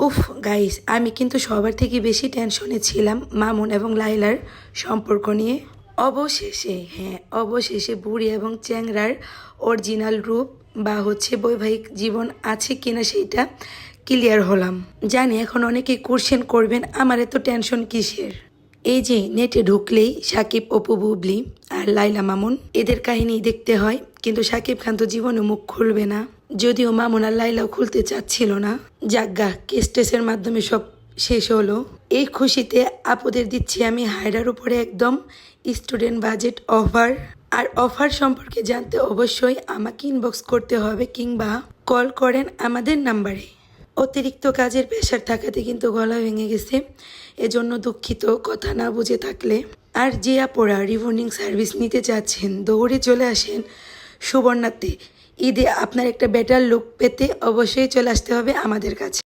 উফ গাইস, আমি কিন্তু সবার থেকে বেশি টেনশনে ছিলাম মামুন এবং লাইলার সম্পর্ক নিয়ে। অবশেষে বুড়ি এবং চ্যাংরার অরিজিনাল রূপ বা বৈবাহিক জীবন আছে কিনা সেইটা ক্লিয়ার হলাম। জানি এখন অনেকে কোশ্চেন করবেন আমার এত টেনশন কিসের। এই যে নেটে ঢুকলেই সাকিব, অপু, বুবলি আর লাইলা মামুন এদের কাহিনী দেখতে হয়, কিন্তু সাকিব খান তো জীবনে মুখ খুলবে না। যদিও মামুন আর লাইলাও খুলতে চাচ্ছিল না। জাগ্গা কেস মাধ্যমে সব শেষ হলো। এই খুশিতে আপুদের দিচ্ছি আমি হায়রার উপরে একদম স্টুডেন্ট বাজেট অফার। আর অফার সম্পর্কে জানতে অবশ্যই আমাকে ইনবক্স করতে হবে কিংবা কল করেন আমাদের নাম্বারে। অতিরিক্ত কাজের প্রেশার থাকাতে কিন্তু গলা ভেঙে গেছে, এজন্য দুঃখিত কথা না বুঝে থাকলে। আর যে আপুরা রিবন্ডিং সার্ভিস নিতে চাচ্ছেন দৌড়ে চলে আসেন সুবর্ণাতে। ঈদে আপনার একটা বেটার লুক পেতে অবশ্যই চলে আসতে হবে আমাদের কাছে।